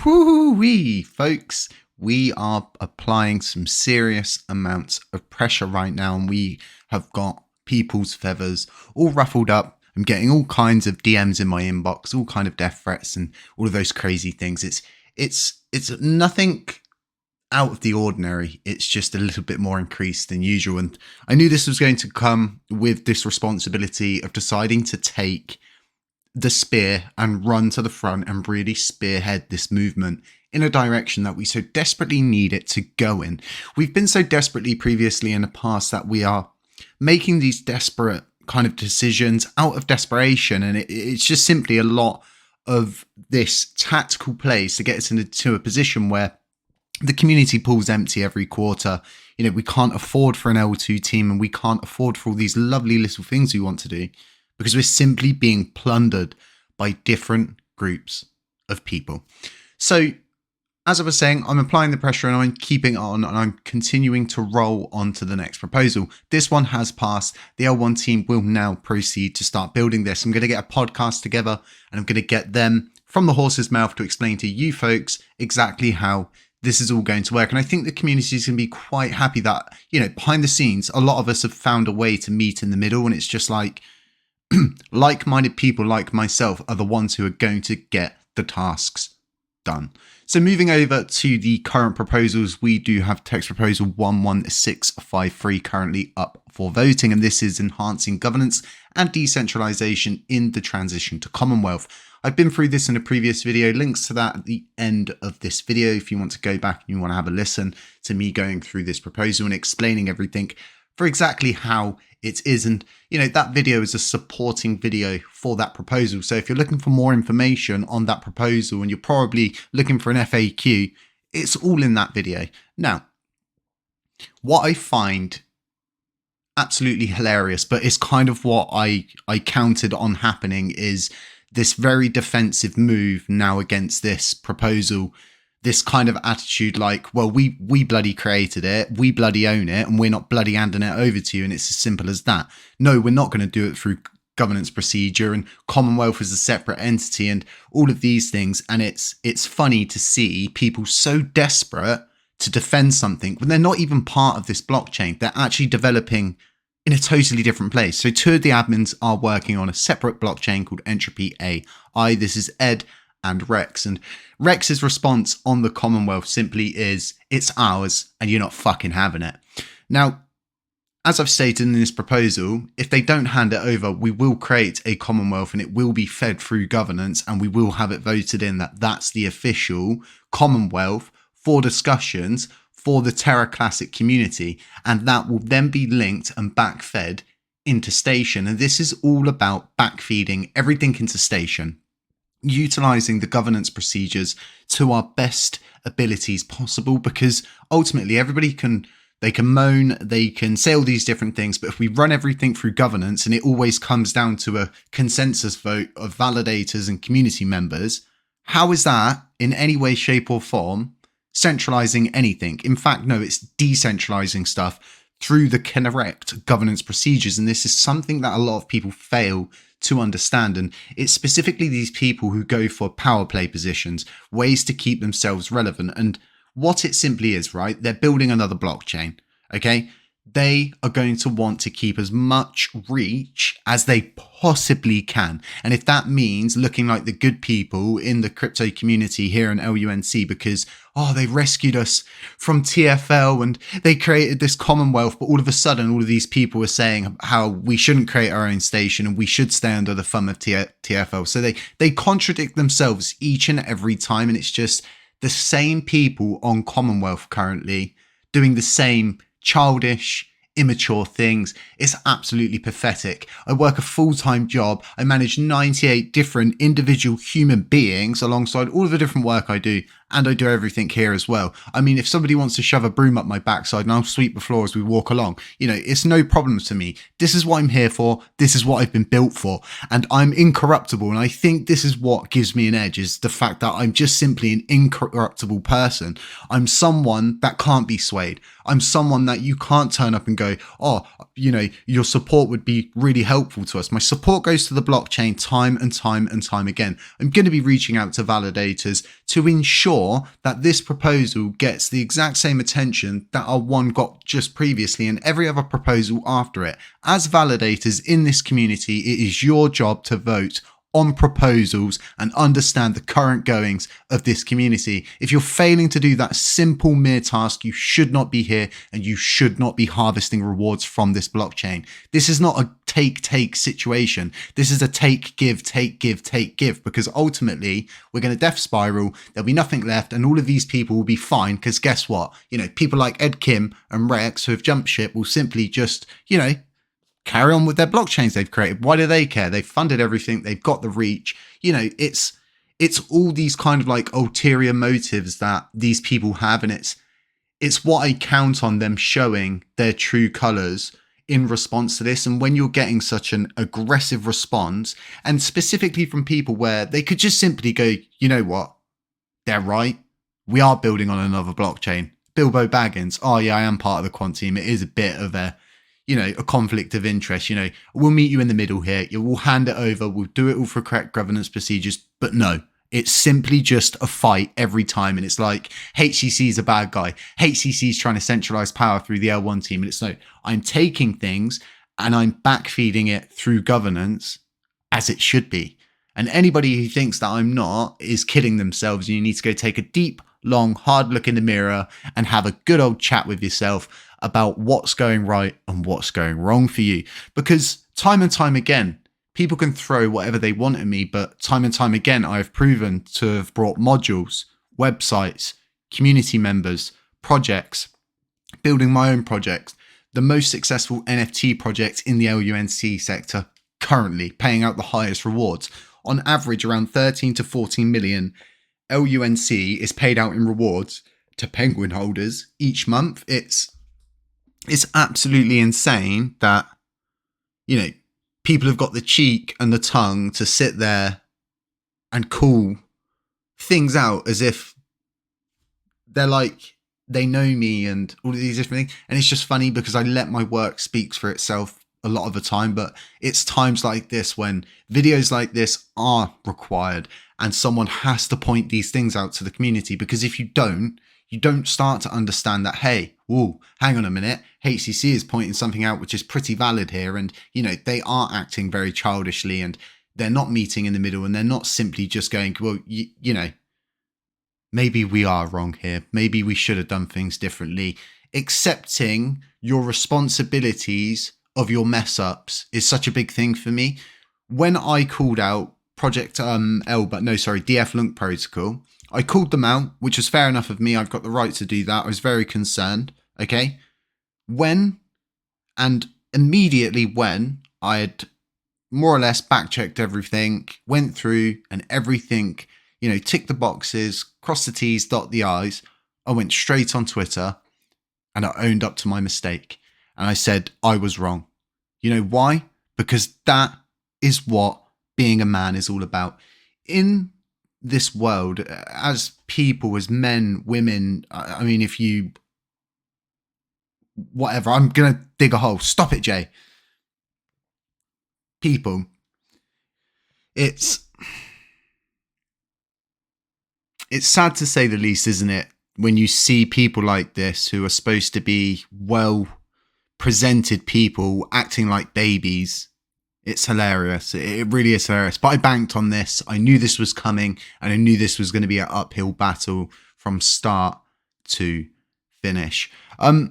Woo-wee, folks. We are applying some serious amounts of pressure right now, and we have got people's feathers all ruffled up. I'm getting all kinds of DMs in my inbox, all kind of death threats and all of those crazy things. It's nothing out of the ordinary. It's just a little bit more increased than usual. And I knew this was going to come with this responsibility of deciding to take the spear and run to the front and really spearhead this movement in a direction that we so desperately need it to go in. We've been so desperately previously in the past that we are making these desperate kind of decisions out of desperation, and it's just simply a lot of this tactical plays to get us into a position where the community pool's empty every quarter. You know, we can't afford for an L2 team, and we can't afford for all these lovely little things we want to do because we're simply being plundered by different groups of people. So, as I was saying, I'm applying the pressure and I'm keeping it on, and I'm continuing to roll on to the next proposal. This one has passed. The L1 team will now proceed to start building this. I'm going to get a podcast together and I'm going to get them from the horse's mouth to explain to you folks exactly how this is all going to work. And I think the community is going to be quite happy that, you know, behind the scenes, a lot of us have found a way to meet in the middle. And it's just like, like-minded people like myself are the ones who are going to get the tasks done. So moving over to the current proposals, we do have text proposal 11653 currently up for voting, and this is enhancing governance and decentralization in the transition to Commonwealth. I've been through this in a previous video, links to that at the end of this video if you want to go back and you want to have a listen to me going through this proposal and explaining everything for exactly how it is. And, you know, that video is a supporting video for that proposal. So if you're looking for more information on that proposal and you're probably looking for an FAQ, it's all in that video. Now, what I find absolutely hilarious, but it's kind of what I counted on happening, is this very defensive move now against this proposal. This kind of attitude like, well, we bloody created it, we bloody own it, and we're not bloody handing it over to you, and it's as simple as that. No, we're not going to do it through governance procedure, and Commonwealth is a separate entity, and all of these things. And it's funny to see people so desperate to defend something when they're not even part of this blockchain. They're actually developing in a totally different place. So two of the admins are working on a separate blockchain called Entropy AI. This is Ed and Rex. And Rex's response on the Commonwealth simply is, it's ours and you're not fucking having it. Now, as I've stated in this proposal, if they don't hand it over, we will create a Commonwealth and it will be fed through governance, and we will have it voted in that that's the official Commonwealth for discussions for the Terra Classic community. And that will then be linked and backfed into Station. And this is all about backfeeding everything into Station, utilizing the governance procedures to our best abilities possible, because ultimately everybody can moan, they can say all these different things, but if we run everything through governance and it always comes down to a consensus vote of validators and community members, how is that in any way, shape or form centralizing anything? In fact, no, it's decentralizing stuff through the correct governance procedures. And this is something that a lot of people fail to understand. And it's specifically these people who go for power play positions, ways to keep themselves relevant. And what it simply is, right? They're building another blockchain. Okay. They are going to want to keep as much reach as they possibly can. And if that means looking like the good people in the crypto community here in LUNC because, oh, they rescued us from TFL and they created this Commonwealth, but all of a sudden, all of these people are saying how we shouldn't create our own station and we should stay under the thumb of TFL. So they contradict themselves each and every time. And it's just the same people on Commonwealth currently doing the same childish, immature things. It's absolutely pathetic. I work a full-time job. I manage 98 different individual human beings alongside all of the different work I do. and I do everything here as well. I mean, if somebody wants to shove a broom up my backside and I'll sweep the floor as we walk along, you know, it's no problem to me. This is what I'm here for. This is what I've been built for. And I'm incorruptible. And I think this is what gives me an edge, is the fact that I'm just simply an incorruptible person. I'm someone that can't be swayed. I'm someone that you can't turn up and go, oh, you know, your support would be really helpful to us. My support goes to the blockchain time and time and time again. I'm going to be reaching out to validators to ensure that this proposal gets the exact same attention that our one got just previously and every other proposal after it. As validators in this community, it is your job to vote on proposals and understand the current goings of this community. If you're failing to do that simple mere task, you should not be here and you should not be harvesting rewards from this blockchain. This is not a take situation. This is a take, give, because ultimately we're going to death spiral. There'll be nothing left and all of these people will be fine, because guess what? You know, people like Ed Kim and Rex who have jumped ship will simply just, you know, carry on with their blockchains they've created. Why do they care? They've funded everything. They've got the reach. You know, it's all these kind of like ulterior motives that these people have. And it's what I count on them showing their true colors in response to this. And when you're getting such an aggressive response, and specifically from people where they could just simply go, you know what? They're right. We are building on another blockchain. Bilbo Baggins. Oh yeah, I am part of the quant team. It is a bit of a, you know, a conflict of interest. You know, we'll meet you in the middle here. We'll hand it over. We'll do it all for correct governance procedures. But no, it's simply just a fight every time. And it's like HCC is a bad guy. HCC is trying to centralize power through the L1 team. And it's no, I'm taking things and I'm backfeeding it through governance as it should be. And anybody who thinks that I'm not is kidding themselves. You need to go take a deep, long, hard look in the mirror and have a good old chat with yourself about what's going right and what's going wrong for you. Because time and time again, people can throw whatever they want at me, but time and time again, I have proven to have brought modules, websites, community members, projects, building my own projects, the most successful NFT project in the LUNC sector currently, paying out the highest rewards. On average, around 13 to 14 million LUNC is paid out in rewards to penguin holders each month. It's absolutely insane that, you know, people have got the cheek and the tongue to sit there and call things out as if they're like, they know me and all of these different things. And it's just funny because I let my work speak for itself a lot of the time, but it's times like this when videos like this are required and someone has to point these things out to the community, because if you don't start to understand that, hey, whoa, hang on a minute, HCC is pointing something out which is pretty valid here, and, you know, they are acting very childishly and they're not meeting in the middle and they're not simply just going, well, you know, maybe we are wrong here. Maybe we should have done things differently. Accepting your responsibilities of your mess ups is such a big thing for me. When I called out DF Lunc protocol, I called them out, which was fair enough of me. I've got the right to do that. I was very concerned. Okay. Immediately when I had more or less back-checked everything, went through and everything, you know, tick the boxes, cross the T's, dot the I's, I went straight on Twitter and I owned up to my mistake. And I said I was wrong. You know why? Because that is what being a man is all about. In this world, as people, as men, women, I mean, if you, whatever, I'm going to dig a hole. Stop it, Jay. People, it's sad to say the least, isn't it? When you see people like this who are supposed to be well presented people acting like babies. It's hilarious. It really is hilarious. But I banked on this. I knew this was coming and I knew this was going to be an uphill battle from start to finish. A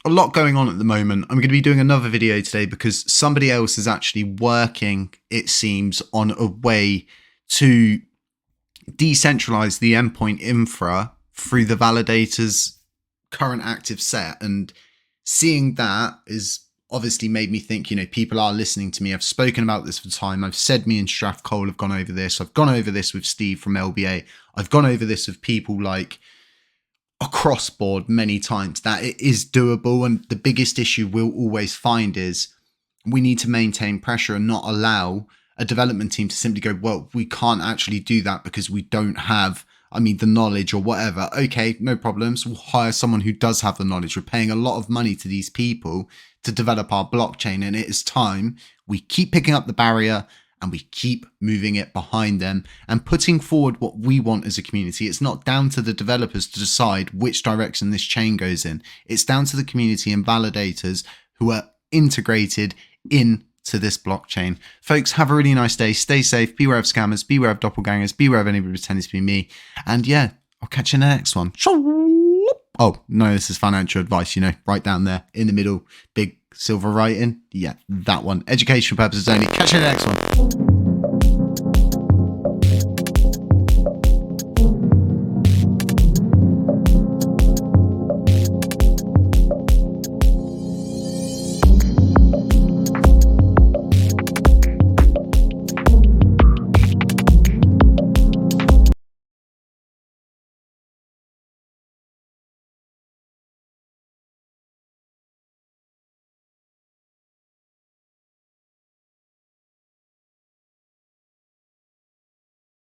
lot going on at the moment. I'm going to be doing another video today because somebody else is actually working, it seems, on a way to decentralize the endpoint infra through the validator's current active set. And seeing that is obviously made me think, you know, people are listening to me. I've spoken about this for time. I've said me and Strath Cole have gone over this. I've gone over this with Steve from LBA. I've gone over this with people like across board many times, that it is doable. And the biggest issue we'll always find is we need to maintain pressure and not allow a development team to simply go, well, we can't actually do that because we don't have, the knowledge or whatever. Okay, no problems. We'll hire someone who does have the knowledge. We're paying a lot of money to these people to develop our blockchain, and it is time we keep picking up the barrier and we keep moving it behind them and putting forward what we want as a community. It's not down to the developers to decide which direction this chain goes in. It's down to the community and validators who are integrated into this blockchain. Folks, have a really nice day. Stay safe. Beware of scammers. Beware of doppelgangers. Beware of anybody pretending to be me. And yeah, I'll catch you in the next one. Oh, no, this is financial advice, you know, right down there in the middle, big silver writing. Yeah, that one. Educational purposes only. Catch you in the next one.